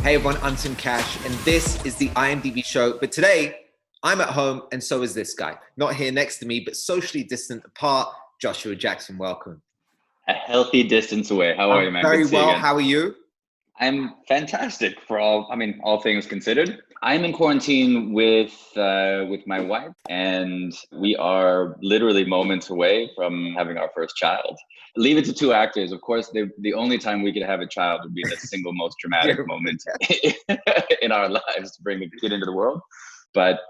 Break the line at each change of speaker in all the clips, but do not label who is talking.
Hey everyone, I'm Tim Cash, and this is the IMDb show. But today, I'm at home, and so is this guy. Not here next to me, but socially distant apart. Joshua Jackson, welcome.
A healthy distance away. How are you,
I'm
man? Good
very
to see you
well.
again.
How are you?
I'm fantastic for all things considered. I'm in quarantine with my wife, and we are literally moments away from having our first child. Leave it to two actors. Of course, the only time we could have a child would be the single most
Yeah.
dramatic moment in our lives to bring the kid into the world. But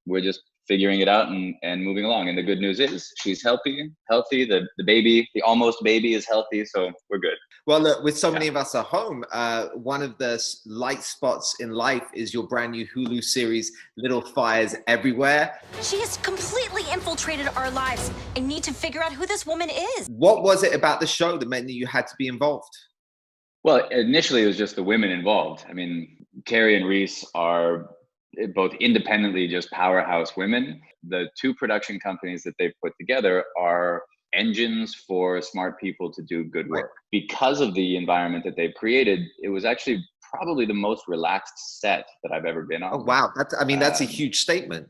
we're just figuring it out and moving along. And the good news is she's healthy. The baby, the almost baby, is healthy, so we're good.
Well, look, with so many of us at home, one of the light spots in life is your brand new Hulu series, Little Fires Everywhere.
She has completely infiltrated our lives. I need to figure out who this woman is.
What was it about the show that meant that you had to be involved?
Well, initially it was just the women involved. I mean, Kerry and Reese are both independently just powerhouse women. The two production companies that they've put together are engines for smart people to do good work. Right. Because of the environment that they've created, it was actually probably the most relaxed set that I've ever been on.
Oh, wow. That's a huge statement.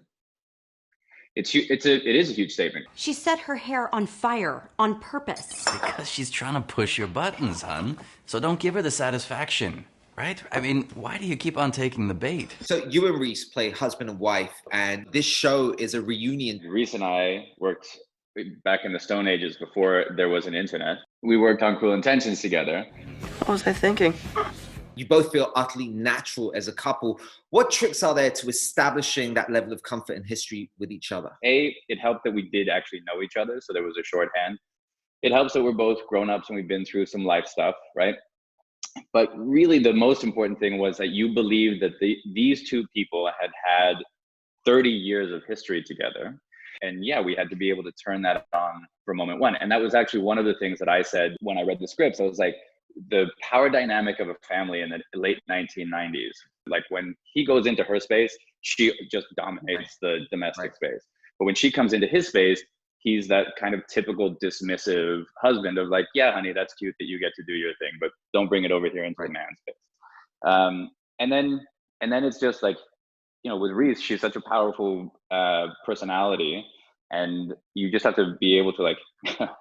It is a huge statement.
She set her hair on fire on purpose.
Because she's trying to push your buttons, hun. So don't give her the satisfaction. Right? I mean, why do you keep on taking the bait?
So you and Reese play husband and wife, and this show is a reunion.
Reese and I worked back in the Stone Ages before there was an internet. We worked on Cruel Intentions together.
What was I thinking?
You both feel utterly natural as a couple. What tricks are there to establishing that level of comfort and history with each other?
It helped that we did actually know each other, so there was a shorthand. It helps that we're both grown-ups and we've been through some life stuff, right? But really the most important thing was that you believed that these two people had 30 years of history together. And yeah, we had to be able to turn that on for moment one. And that was actually one of the things that I said when I read the scripts. I was like, the power dynamic of a family in the late 1990s, like when he goes into her space, she just dominates the domestic space. But when she comes into his space, he's that kind of typical dismissive husband of like, yeah, honey, that's cute that you get to do your thing, but don't bring it over here into the man's space. And then it's just like, with Reese, she's such a powerful personality, and you just have to be able to like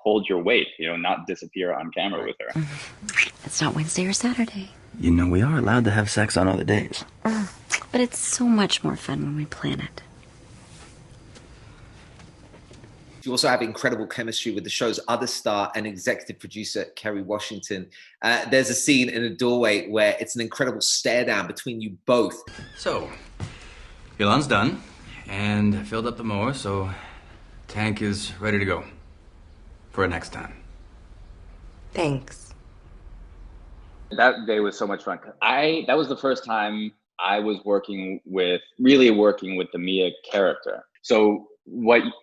hold your weight, not disappear on camera with her.
It's not Wednesday or Saturday.
We are allowed to have sex on other days.
But it's so much more fun when we plan it.
You also have incredible chemistry with the show's other star and executive producer, Kerry Washington. There's a scene in a doorway where it's an incredible stare down between you both.
So, your lawn's done, and I filled up the mower, so tank is ready to go for next time.
Thanks.
That day was so much fun. That was the first time I was really working with the Mia character. So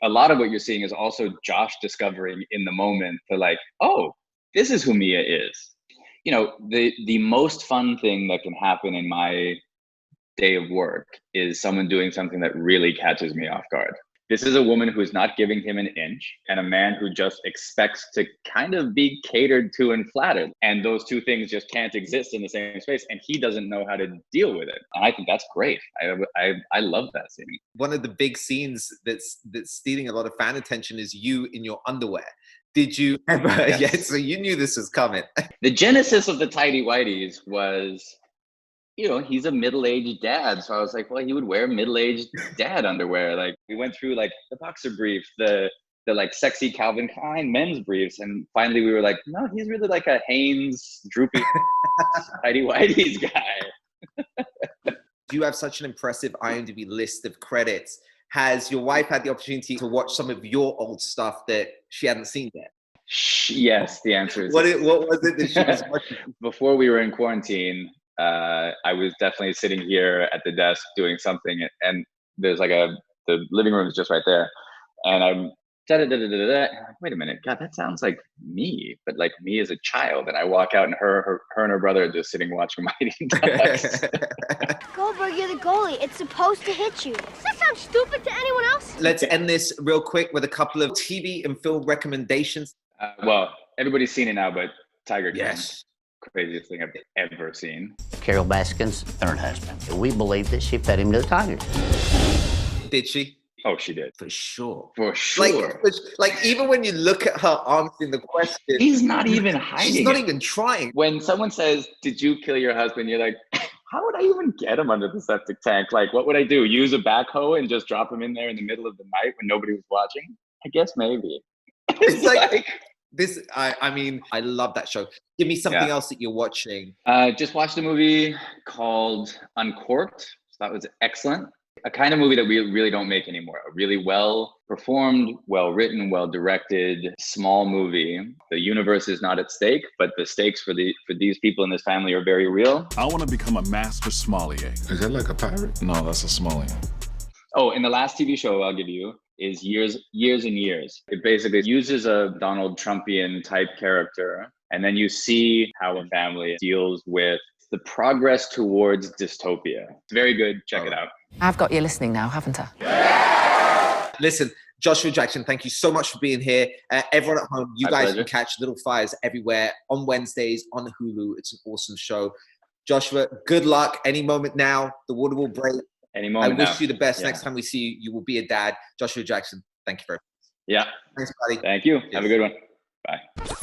a lot of what you're seeing is also Josh discovering in the moment to like, oh, this is who Mia is. The most fun thing that can happen in my day of work is someone doing something that really catches me off guard. This is a woman who's not giving him an inch, and a man who just expects to kind of be catered to and flattered. And those two things just can't exist in the same space, and he doesn't know how to deal with it. And I think that's great. I love that scene.
One of the big scenes that's stealing a lot of fan attention is you in your underwear. Did you ever? Yes. Yeah, so you knew this was coming.
The genesis of the Tighty Whities was, he's a middle-aged dad. So I was like, well, he would wear middle-aged dad underwear. Like we went through like the boxer brief, the like sexy Calvin Klein men's briefs. And finally we were like, no, he's really like a Hanes droopy Tighty Whities guy.
You have such an impressive IMDb list of credits. Has your wife had the opportunity to watch some of your old stuff that she hadn't seen yet?
Yes, the answer is
what was it that she was watching?
Before we were in quarantine, I was definitely sitting here at the desk doing something, and there's like the living room is just right there, and I'm wait a minute, God, that sounds like me, but like me as a child. And I walk out, and her and her brother are just sitting watching Mighty Ducks.
Goldberg, you're the goalie. It's supposed to hit you. Does that sound stupid to anyone else?
Let's end this real quick with a couple of TV and film recommendations.
Well, everybody's seen it now, but Tiger King.
Yes.
craziest thing I've ever seen.
Carol Baskin's third husband. We believe that she fed him to the tigers.
Did she?
Oh, she did.
For sure.
For sure.
Like even when you look at her answering the question,
He's not even hiding
she's not
it.
even trying.
When someone says, "Did you kill your husband?" You're like, how would I even get him under the septic tank? Like, what would I do? Use a backhoe and just drop him in there in the middle of the night when nobody was watching? I guess maybe.
It's like this. I mean, I love that show. Give me something else that you're watching.
Just watched a movie called Uncorked. So that was excellent. A kind of movie that we really don't make anymore. A really well performed, well written, well directed, small movie. The universe is not at stake, but the stakes for these people in this family are very real.
I want to become a master sommelier. Is that like a pirate? No, that's a sommelier.
Oh, and the last TV show I'll give you is Years and Years. It basically uses a Donald Trumpian type character, and then you see how a family deals with the progress towards dystopia. It's very good. Check it out.
I've got you listening now, haven't I?
Listen, Joshua Jackson, thank you so much for being here. Everyone at home, you guys
pleasure.
can catch Little Fires everywhere on Wednesdays on Hulu. It's an awesome show. Joshua, good luck. Any moment now, the water will break.
Any moment
I wish you the best.
Yeah.
Next time we see you, you will be a dad. Joshua Jackson, thank you very much.
Yeah.
Thanks, buddy.
Thank you.
Cheers.
Have a good one. Bye.